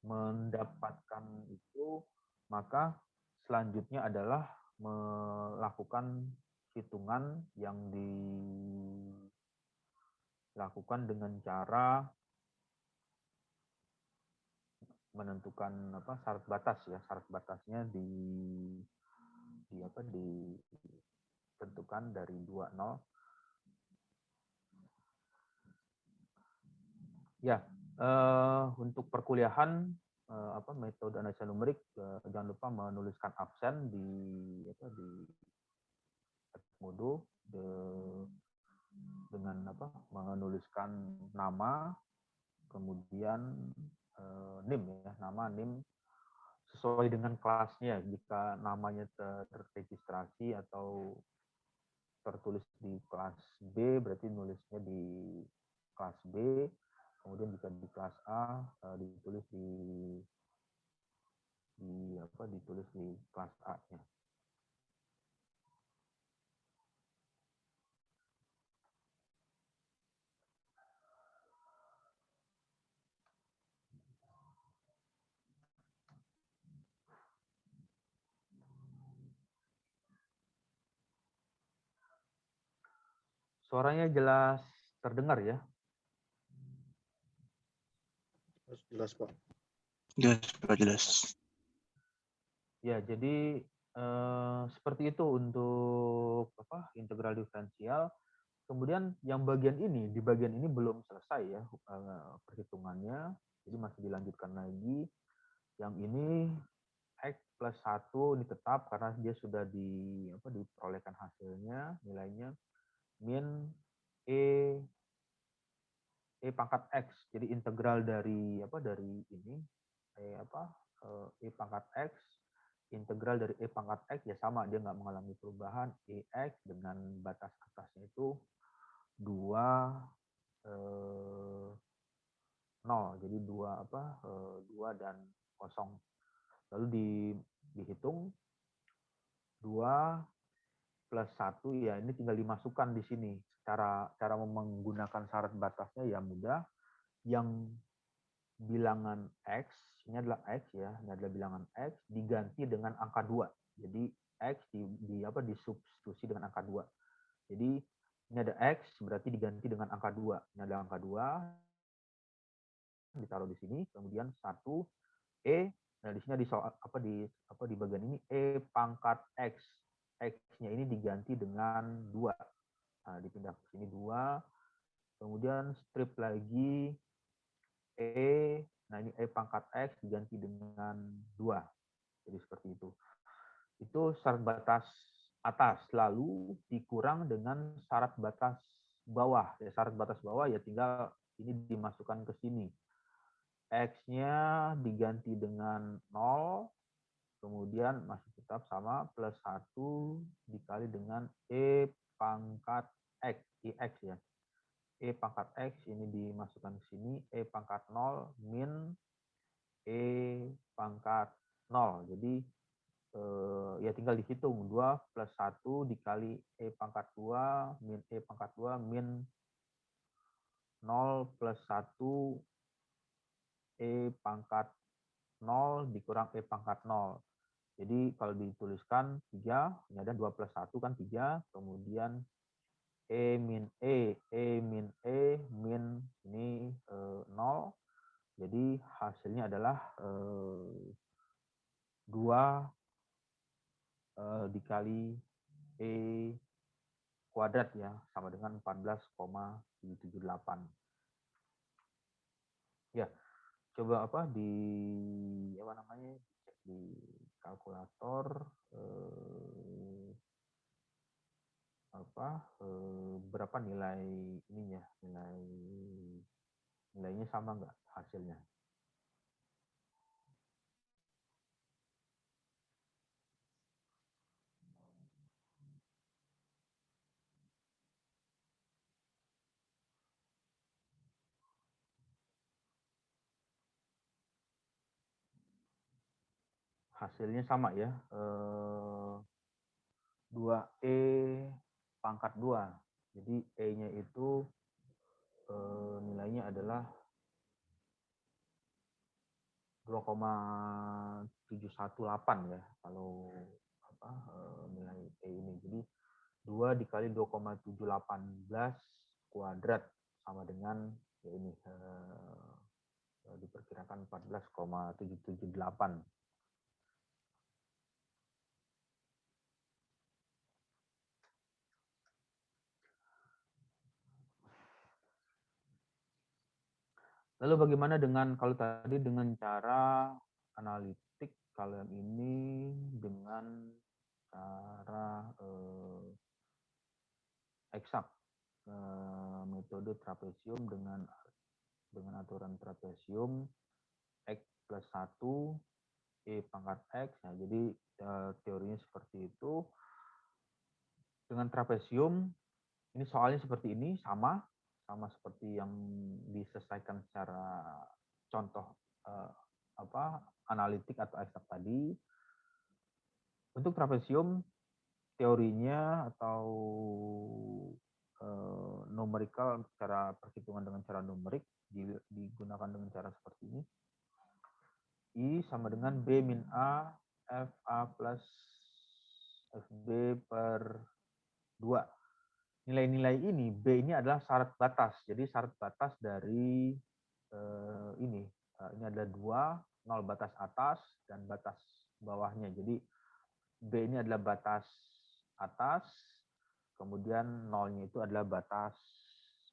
mendapatkan itu, maka selanjutnya adalah melakukan hitungan yang dilakukan dengan cara menentukan syarat batas ya. Syarat batasnya ditentukan dari 20. Ya, untuk perkuliahan metode analisa numerik, jangan lupa menuliskan absen di Edmodo dengan menuliskan nama, kemudian NIM ya, nama NIM sesuai dengan kelasnya. Jika namanya terregistrasi atau tertulis di kelas B, berarti nulisnya di kelas B. Kemudian jika di kelas A ditulis ditulis di kelas A-nya. Suaranya jelas terdengar ya? Jelas, Pak. Jelas. Ya, jadi seperti itu untuk integral diferensial. Kemudian yang di bagian ini belum selesai ya perhitungannya, jadi masih dilanjutkan lagi. Yang ini X plus 1 ini tetap karena dia sudah diperolehkan hasilnya, nilainya min E pangkat X. Jadi integral dari ini E pangkat X, integral dari E pangkat X ya sama, dia nggak mengalami perubahan. EX dengan batas atasnya itu 2 0. Jadi 2 dan 0. Lalu dihitung 2 plus 1 ya, ini tinggal dimasukkan di sini. Cara menggunakan syarat batasnya ya mudah. Yang bilangan X, ini adalah X ya, ini adalah bilangan X diganti dengan angka 2. Jadi X disubstitusi dengan angka 2. Jadi ini ada X berarti diganti dengan angka 2. Ini ada angka 2 ditaruh di sini, kemudian 1 E. Nah, di sini di bagian ini E pangkat X. X-nya ini diganti dengan 2. Nah, dipindah ke sini 2. Kemudian strip lagi E. Nah, ini E pangkat X diganti dengan 2. Jadi seperti itu. Itu syarat batas atas, lalu dikurang dengan syarat batas bawah. Ya, syarat batas bawah ya tinggal ini dimasukkan ke sini. X-nya diganti dengan 0, kemudian masih tetap sama, plus 1 dikali dengan E pangkat X, IX ya. E pangkat X ini dimasukkan ke sini, E pangkat 0 min E pangkat 0. Jadi ya tinggal dihitung, 2 plus 1 dikali E pangkat 2 min E pangkat 2 min 0 plus 1 E pangkat 0 dikurang E pangkat 0. Jadi kalau dituliskan 3, ini ada 2 plus 1 kan 3, kemudian E min min ini 0. Jadi hasilnya adalah 2 dikali E kuadrat ya, sama dengan 14,778. Ya, coba cek di kalkulator berapa nilai ininya, nilainya sama nggak hasilnya. Hasilnya sama ya, 2E pangkat 2. Jadi E-nya itu nilainya adalah 2,718 ya kalau nilai E ini. Jadi 2 dikali 2,718 kuadrat sama dengan ya ini diperkirakan 14,778. Lalu bagaimana dengan kalau tadi dengan cara analitik, kalau yang ini dengan cara eksak, metode trapesium dengan aturan trapesium X plus 1 E pangkat X. Nah, jadi teorinya seperti itu. Dengan trapesium ini soalnya seperti ini, sama seperti yang diselesaikan secara contoh analitik atau eksak tadi. Untuk trapesium teorinya atau numerikal, cara perhitungan dengan cara numerik digunakan dengan cara seperti ini. I sama dengan B min A FA plus FB per 2. Nilai-nilai ini, B ini adalah syarat batas. Jadi syarat batas dari ini adalah 2, 0 batas atas dan batas bawahnya. Jadi B ini adalah batas atas, kemudian 0-nya itu adalah batas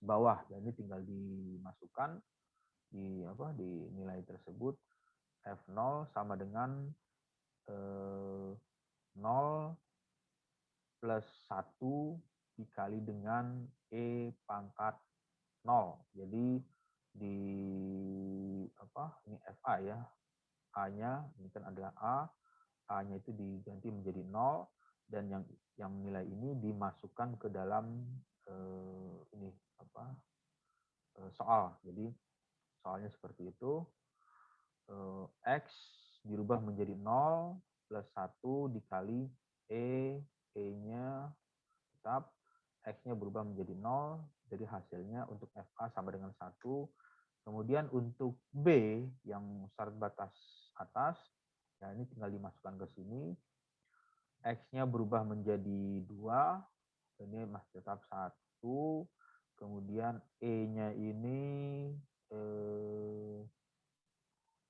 bawah. Dan ini tinggal dimasukkan di nilai tersebut. F0 sama dengan 0 plus 1 dikali dengan E pangkat 0. Jadi ini FA ya. A-nya ini kan adalah A. A-nya itu diganti menjadi 0 dan yang nilai ini dimasukkan ke dalam soal. Jadi soalnya seperti itu. X dirubah menjadi 0 plus 1 dikali E. E-nya tetap, X-nya berubah menjadi 0, jadi hasilnya untuk FA sama dengan 1. Kemudian untuk B yang syarat batas atas, ya ini tinggal dimasukkan ke sini. X-nya berubah menjadi 2, ini masih tetap 1. Kemudian E-nya ini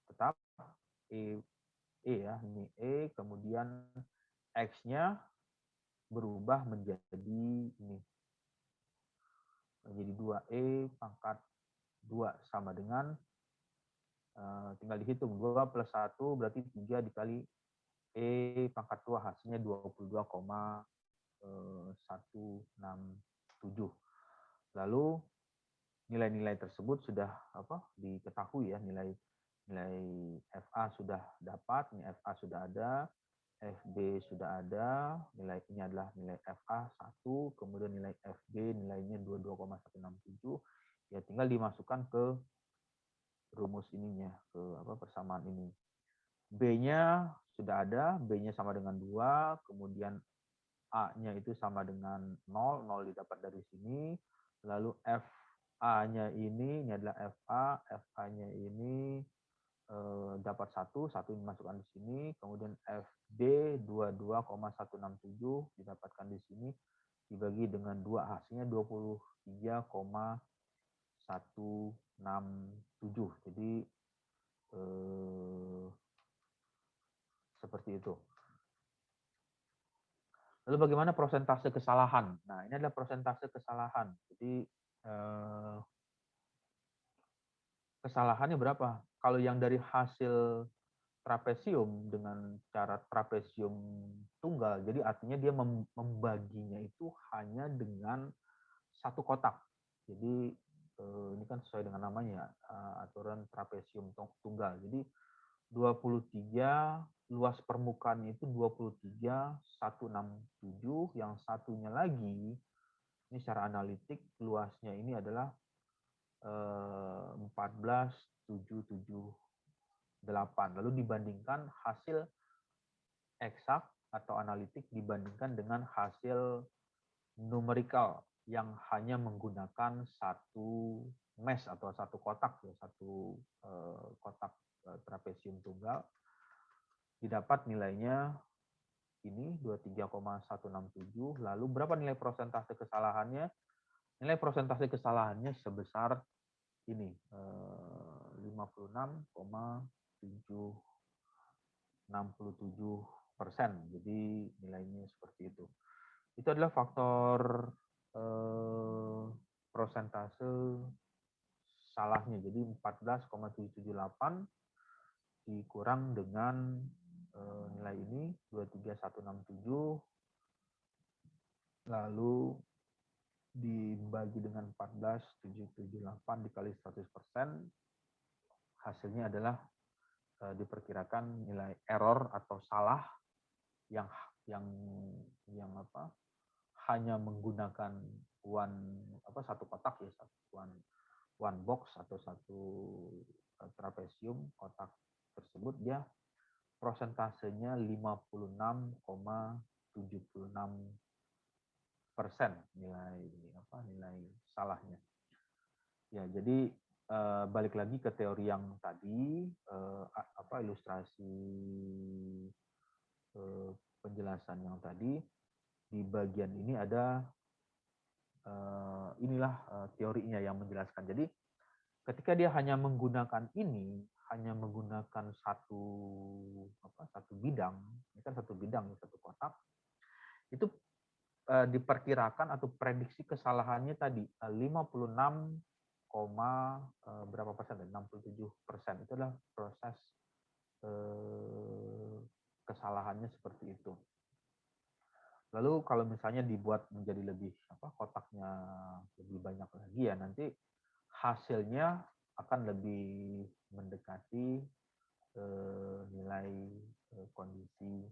tetap E ya, ini E. Kemudian X-nya berubah menjadi ini, menjadi 2E pangkat 2 sama dengan tinggal dihitung 2 plus 1 berarti 3 dikali E pangkat 2, hasilnya 22,167. Lalu nilai-nilai tersebut sudah diketahui ya, nilai FA sudah dapat, nilai FA sudah ada, FB sudah ada, nilai ini adalah nilai FA 1, kemudian nilai FB nilainya 22,167, ya tinggal dimasukkan ke rumus ininya, ke persamaan ini. B-nya sudah ada, B-nya sama dengan 2, kemudian A-nya itu sama dengan 0, 0 didapat dari sini, lalu FA-nya ini adalah FA, FA-nya ini dapat 1 dimasukkan di sini, kemudian FB 22,167 didapatkan di sini, dibagi dengan 2, hasilnya 23,167. Jadi seperti itu. Lalu bagaimana persentase kesalahan? Nah, ini adalah persentase kesalahan. Jadi kesalahannya berapa? Kalau yang dari hasil trapesium dengan cara trapesium tunggal, jadi artinya dia membaginya itu hanya dengan satu kotak. Jadi ini kan sesuai dengan namanya, aturan trapesium tunggal. Jadi 23, luas permukaannya itu 23,167, yang satunya lagi ini secara analitik luasnya ini adalah 14,778. Lalu dibandingkan hasil eksak atau analitik dibandingkan dengan hasil numerikal yang hanya menggunakan satu mesh atau satu kotak ya, satu kotak trapesium. trapesium tunggal, didapat nilainya ini 23,167. Lalu berapa nilai persentase kesalahannya? Nilai persentase kesalahannya sebesar ini 56,767%. Jadi nilainya seperti itu. Itu adalah faktor persentase salahnya. Jadi 14,778 dikurang dengan nilai ini 23167, lalu dibagi dengan 14,778 dikali 100%, hasilnya adalah diperkirakan nilai error atau salah yang hanya menggunakan satu kotak ya, one box atau satu trapesium kotak tersebut, dia prosentasenya 56,76% nilai salahnya. Ya, jadi balik lagi ke teori yang tadi, ilustrasi penjelasan yang tadi, di bagian ini ada teorinya yang menjelaskan. Jadi ketika dia hanya menggunakan satu bidang, ini kan satu bidang, satu kotak, itu diperkirakan atau prediksi kesalahannya tadi 56, berapa persen? 67%. Itu adalah proses kesalahannya seperti itu. Lalu kalau misalnya dibuat menjadi lebih kotaknya lebih banyak lagi ya, nanti hasilnya akan lebih mendekati nilai kondisi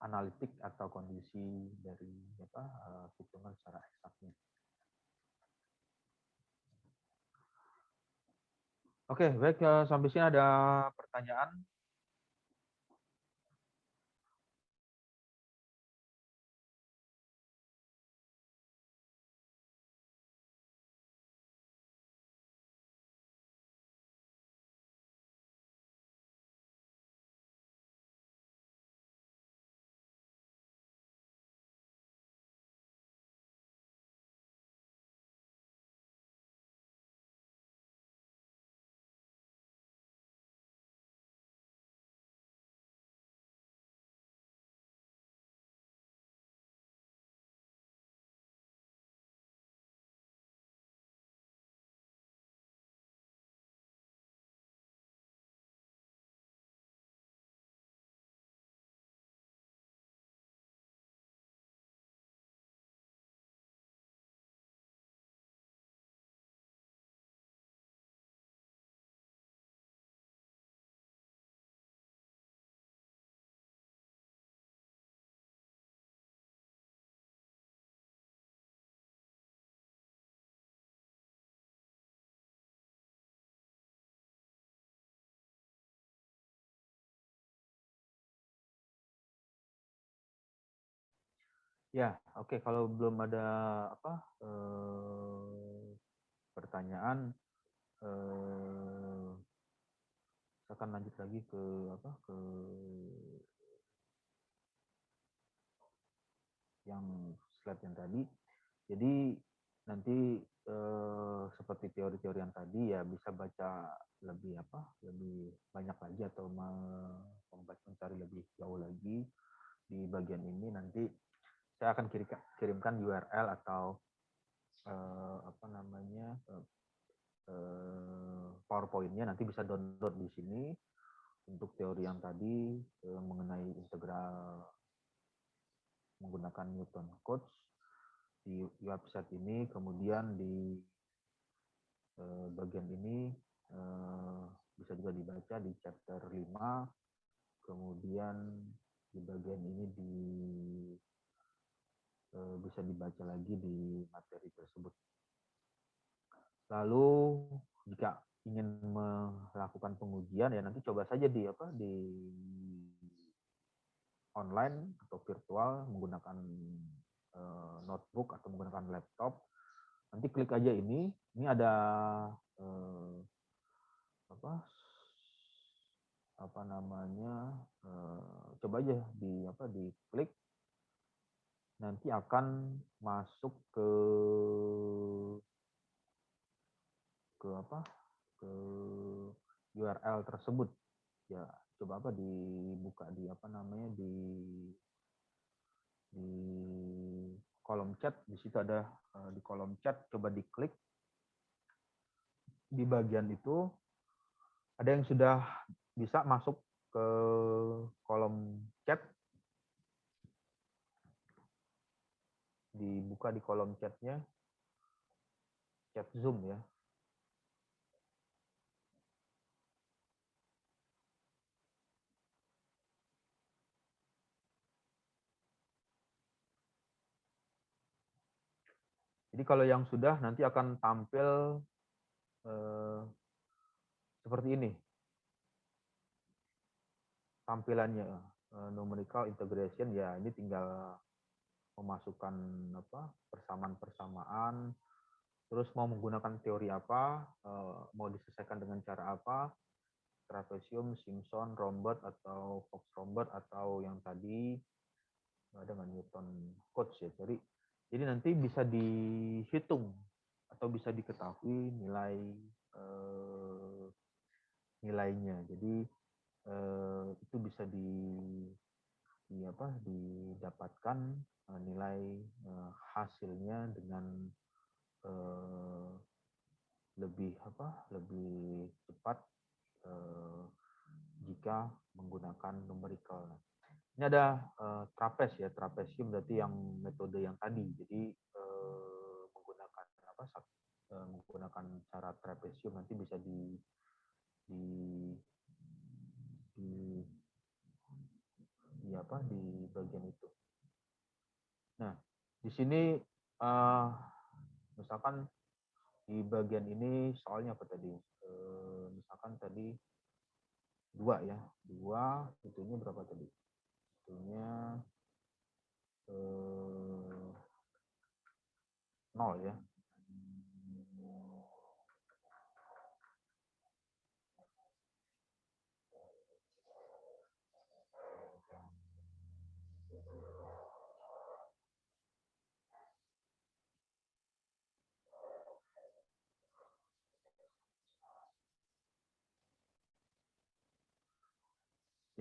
analitik atau kondisi dari hitungan secara eksaknya. Oke, baik, sampai sini ada pertanyaan? Ya, oke. Kalau belum ada pertanyaan, saya akan lanjut lagi ke yang slide yang tadi. Jadi nanti seperti teori-teori yang tadi ya, bisa baca lebih banyak lagi atau mencari lebih jauh lagi di bagian ini. Nanti saya akan kirimkan URL atau PowerPoint-nya, nanti bisa download di sini untuk teori yang tadi mengenai integral menggunakan Newton Cotes di website ini. Kemudian di bagian ini bisa juga dibaca di chapter 5. Kemudian di bagian ini bisa dibaca lagi di materi tersebut. Lalu jika ingin melakukan pengujian ya, nanti coba saja di online atau virtual menggunakan notebook atau menggunakan laptop. Nanti klik aja ini ada apa namanya, coba aja diklik, nanti akan masuk ke ke URL tersebut ya. Coba dibuka di di kolom chat. Di situ ada di kolom chat, coba diklik di bagian itu, ada yang sudah bisa masuk ke kolom chat. Dibuka di kolom chatnya, chat Zoom ya. Jadi kalau yang sudah, nanti akan tampil seperti ini tampilannya, numerical integration ya. Ini tinggal memasukkan persamaan-persamaan, terus mau menggunakan teori apa, mau diselesaikan dengan cara apa, trapesium, Simpson, Rombert atau Fox-Rombert, atau yang tadi dengan Newton Cotes ya. Jadi nanti bisa dihitung atau bisa diketahui nilainya. Jadi itu bisa didapatkan nilai hasilnya dengan lebih cepat jika menggunakan numerical. Ini ada trapez ya, trapesium berarti yang metode yang tadi. Jadi menggunakan cara trapesium nanti bisa di bagian itu. Nah, di sini misalkan di bagian ini soalnya apa tadi? Misalkan tadi 2 ya. 2 itunya berapa tadi? Itunya 0 ya.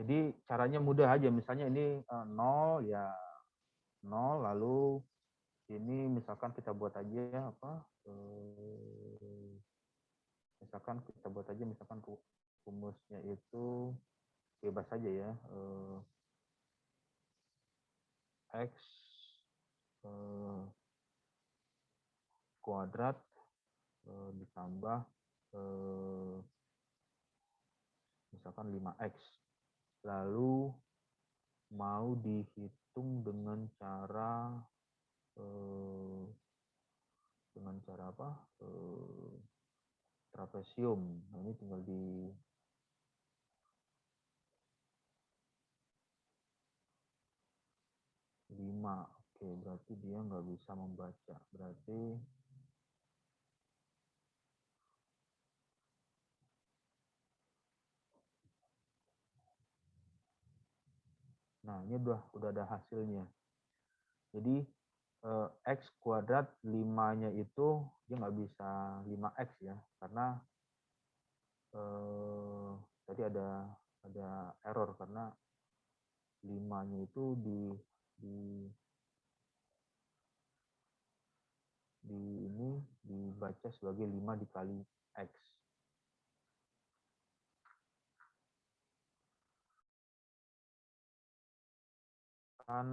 Jadi caranya mudah aja, misalnya ini 0 ya 0, lalu ini misalkan kita buat aja misalkan rumusnya itu bebas saja ya, x kuadrat ditambah misalkan 5x, lalu mau dihitung dengan cara trapesium. Nah, ini tinggal di 5. Oke, berarti dia nggak bisa membaca. Berarti nah, ini udah ada hasilnya. Jadi x kuadrat 5-nya itu dia nggak bisa 5x ya, karena tadi ada error karena 5-nya itu ini dibaca sebagai 5 dikali x. Kan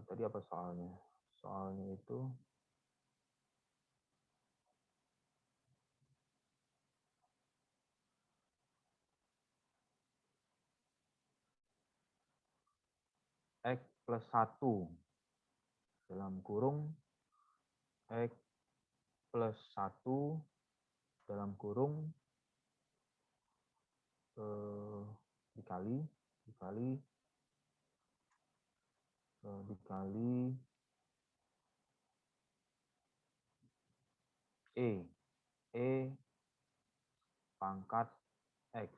tadi apa soalnya? Soalnya itu x plus 1 dalam kurung x plus 1 dalam kurung dikali e pangkat x.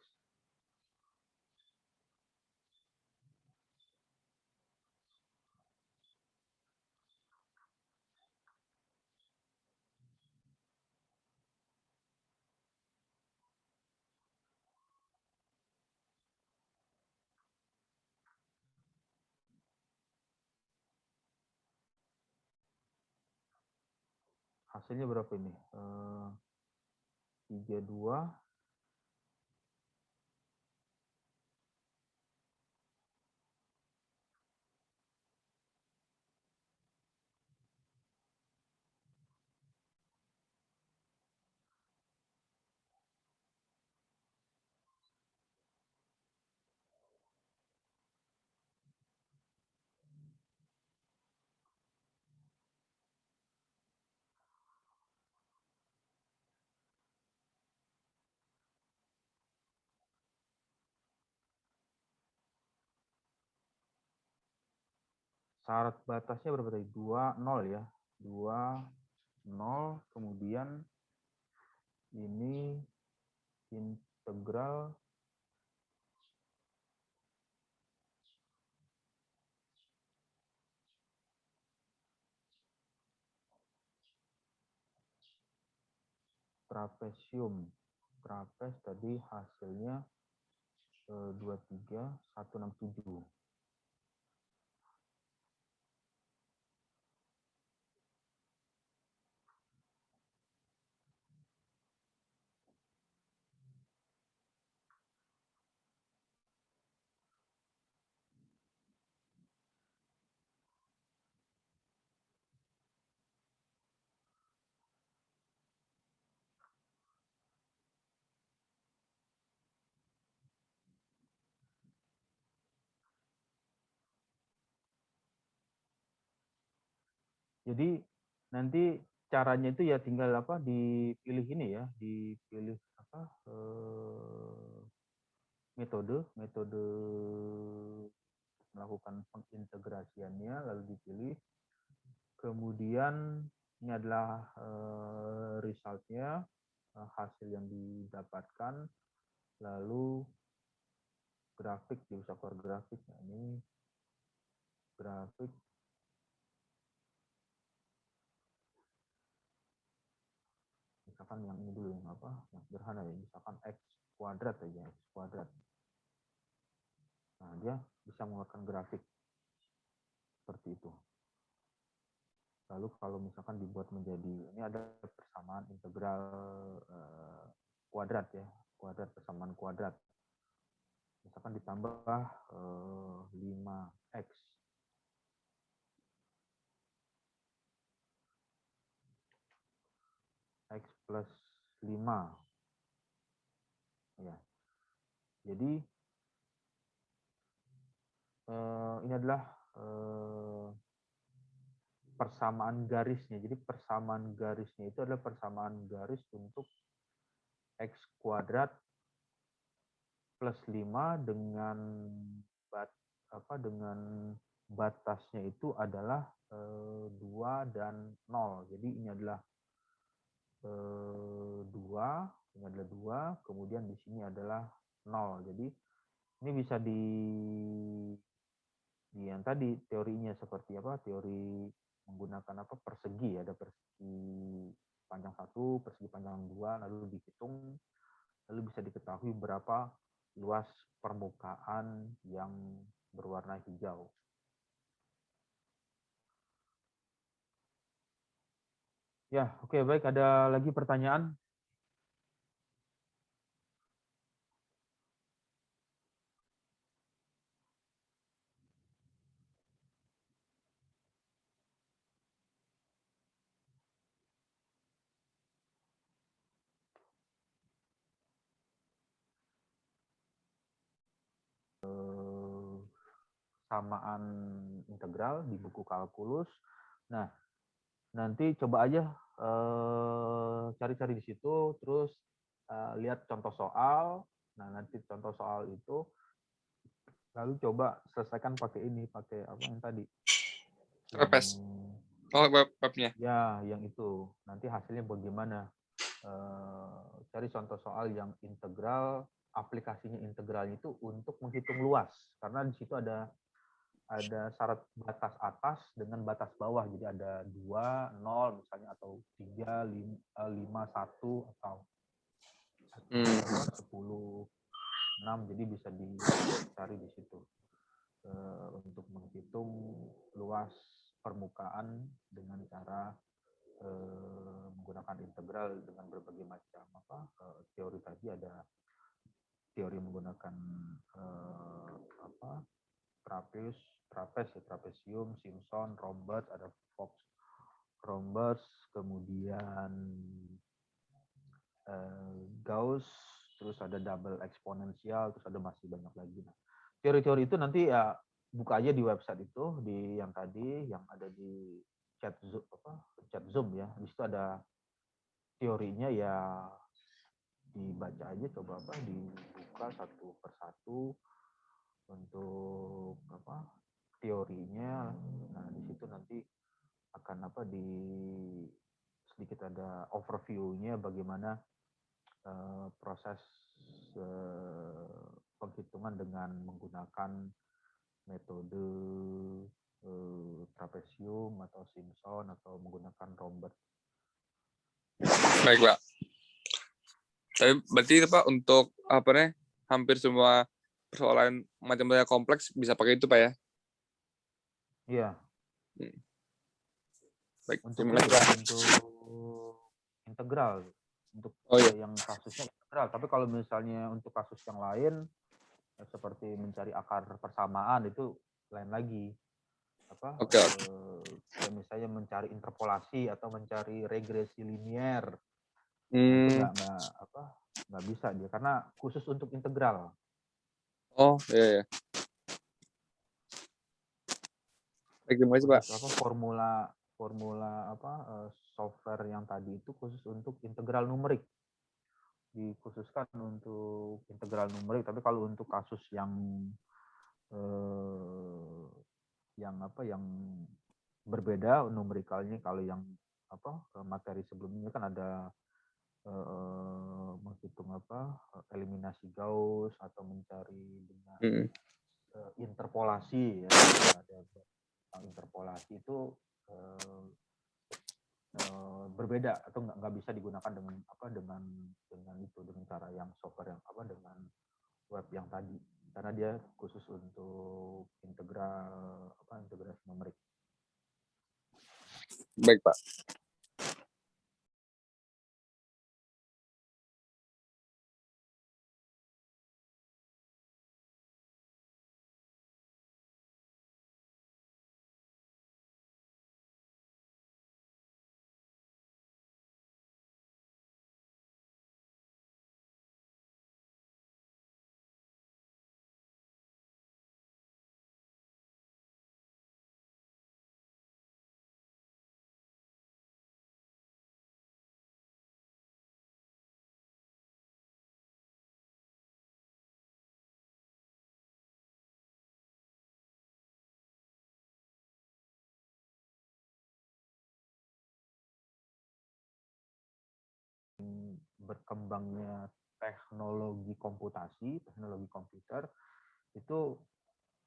hasilnya berapa ini? 32. Syarat batasnya berapa tadi? 2, 0 ya. 2, 0. Kemudian ini integral trapesium. Trapez tadi hasilnya 23,167. Jadi nanti caranya itu ya tinggal apa dipilih ini ya, dipilih apa metode melakukan pengintegrasiannya lalu dipilih. Kemudian ini adalah resultnya, hasil yang didapatkan, lalu grafik, bisa keluar grafik. Nah, ini grafik misalkan yang ini dulu, yang apa, yang sederhana ya, misalkan x kuadrat aja, x kuadrat. Nah, dia bisa mengeluarkan grafik seperti itu. Lalu kalau misalkan dibuat menjadi, ini ada persamaan integral kuadrat ya, kuadrat, persamaan kuadrat. Misalkan ditambah 5x. X plus 5. Ya. Jadi ini adalah persamaan garisnya. Jadi persamaan garisnya itu adalah persamaan garis untuk x kuadrat plus 5 dengan dengan batasnya itu adalah 2 dan 0. Jadi ini adalah 2, ini adalah 2, kemudian di sini adalah 0. Jadi ini bisa di yang tadi teorinya seperti apa? Teori menggunakan apa? Persegi, ada persegi panjang 1, persegi panjang 2, lalu dihitung, lalu bisa diketahui berapa luas permukaan yang berwarna hijau. Ya, oke, baik. Ada lagi pertanyaan? Samaan integral di buku kalkulus. Nah, nanti coba aja cari-cari di situ, terus lihat contoh soal. Nah, nanti contoh soal itu lalu coba selesaikan pakai ini, pakai apa yang tadi? Trapez. Oh, babnya. Ya, yang itu. Nanti hasilnya bagaimana? Cari contoh soal yang integral, aplikasinya integralnya itu untuk menghitung luas, karena di situ ada syarat batas atas dengan batas bawah. Jadi ada 2, 0 misalnya, atau 3, 5, 1, atau 10, 6. Jadi bisa dicari di situ untuk menghitung luas permukaan dengan cara menggunakan integral dengan berbagai macam teori tadi. Ada teori menggunakan trapesium, Simpson, Roberts, ada Fox, Roberts, kemudian Gauss, terus ada double eksponensial, terus ada masih banyak lagi. Nah, teori-teori itu nanti ya buka aja di website itu, di yang tadi yang ada di chat Zoom ya. Di situ ada teorinya, ya dibaca aja, coba dibuka satu persatu untuk teorinya. Nah, di situ nanti akan sedikit ada overview-nya bagaimana proses penghitungan dengan menggunakan metode trapesium atau Simpson atau menggunakan Roberts. Baik, Pak. Tapi berarti itu, Pak, untuk hampir semua persoalan matematika kompleks bisa pakai itu, Pak, ya? Iya. Baik, Untuk terima kasih, Pak. untuk integral, untuk yang kasusnya integral. Tapi kalau misalnya untuk kasus yang lain seperti mencari akar persamaan, itu lain lagi. Kayak misalnya mencari interpolasi atau mencari regresi linier. Itu nggak bisa dia, karena khusus untuk integral. Oh, iya. Baik, terima kasih, Pak. Formula software yang tadi itu khusus untuk integral numerik. Dikhususkan untuk integral numerik, tapi kalau untuk kasus yang berbeda numerikalnya, kalau yang materi sebelumnya kan ada menghitung eliminasi Gauss atau mencari dengan interpolasi ya. Ada interpolasi itu berbeda atau nggak bisa digunakan dengan dengan cara yang software yang dengan web yang tadi, karena dia khusus untuk integrasi numerik. Baik, Pak. Berkembangnya teknologi komputasi, teknologi komputer, itu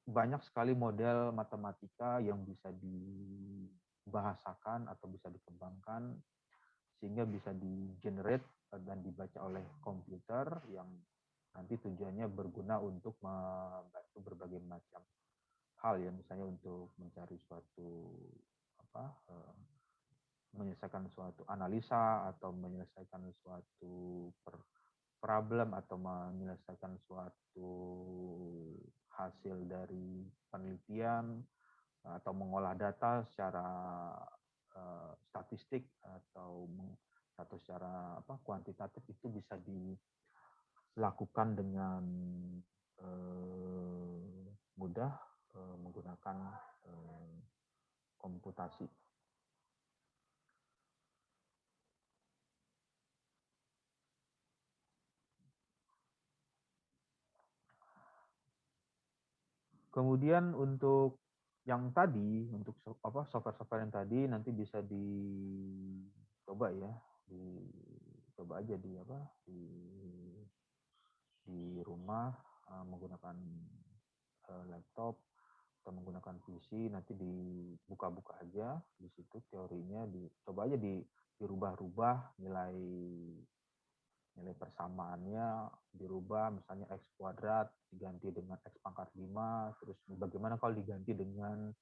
banyak sekali model matematika yang bisa dibahasakan atau bisa dikembangkan sehingga bisa di-generate dan dibaca oleh komputer, yang nanti tujuannya berguna untuk membantu berbagai macam hal ya, misalnya untuk mencari menyelesaikan suatu analisa atau menyelesaikan suatu problem atau menyelesaikan suatu hasil dari penelitian atau mengolah data secara statistik atau secara kuantitatif, itu bisa dilakukan dengan mudah menggunakan komputasi. Kemudian untuk yang tadi, untuk software-software yang tadi nanti bisa dicoba ya, dicoba aja di rumah menggunakan laptop atau menggunakan PC, nanti dibuka-buka aja di situ teorinya, dicoba aja dirubah-rubah nilai persamaannya, dirubah misalnya x kuadrat diganti dengan x pangkat 5, terus bagaimana kalau diganti dengan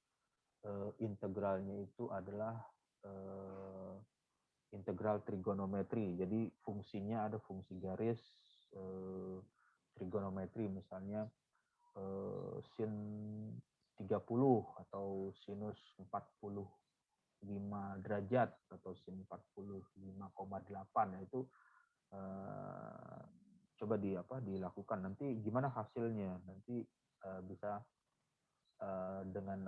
integralnya itu adalah integral trigonometri. Jadi fungsinya ada fungsi garis trigonometri, misalnya sin 30 atau sinus 45 derajat atau sin 45,8. Nah, itu coba dilakukan. Nanti gimana hasilnya? Nanti bisa dengan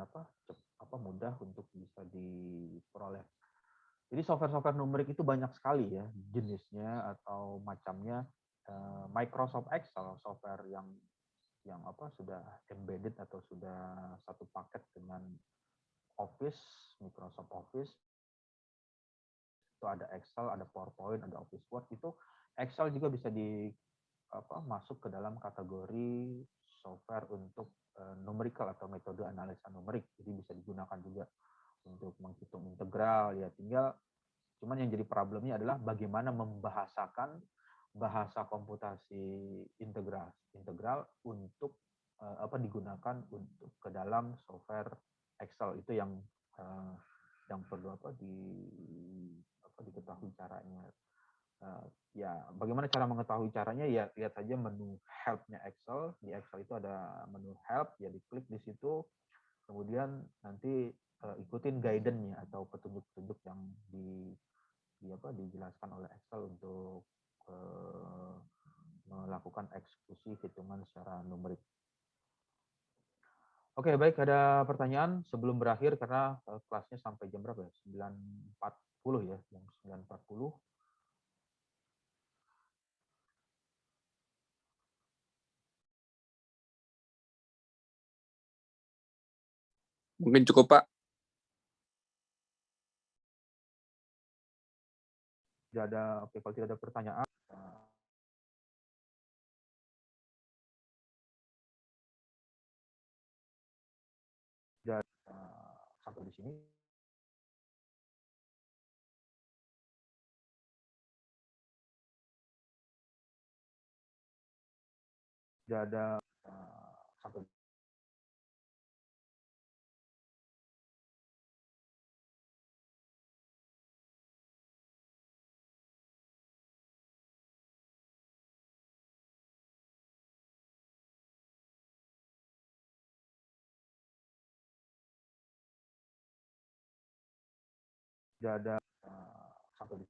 mudah untuk bisa diperoleh. Jadi software-software numerik itu banyak sekali ya jenisnya atau macamnya. Microsoft Excel, software yang sudah embedded atau sudah satu paket dengan Office, Microsoft Office. Itu ada Excel, ada PowerPoint, ada Office Word. Itu Excel juga bisa masuk ke dalam kategori software untuk numerical atau metode analisa numerik. Jadi bisa digunakan juga untuk menghitung integral. Ya tinggal, cuman yang jadi problemnya adalah bagaimana membahasakan bahasa komputasi integral untuk digunakan untuk ke dalam software Excel. Itu yang perlu diketahui caranya. Ya, bagaimana cara mengetahui caranya? Ya, lihat saja menu help-nya Excel. Di Excel itu ada menu help, ya diklik di situ. Kemudian nanti ikutin guidance-nya atau petunjuk-petunjuk yang dijelaskan oleh Excel untuk melakukan eksekusi hitungan secara numerik. Oke, baik, ada pertanyaan sebelum berakhir karena kelasnya sampai jam berapa ya? 9.40 ya, jam 9.40. Mungkin cukup, Pak. Tidak ada, oke, kalau tidak ada pertanyaan, dan sampai di sini. Tidak ada sampai tidak ada sampai di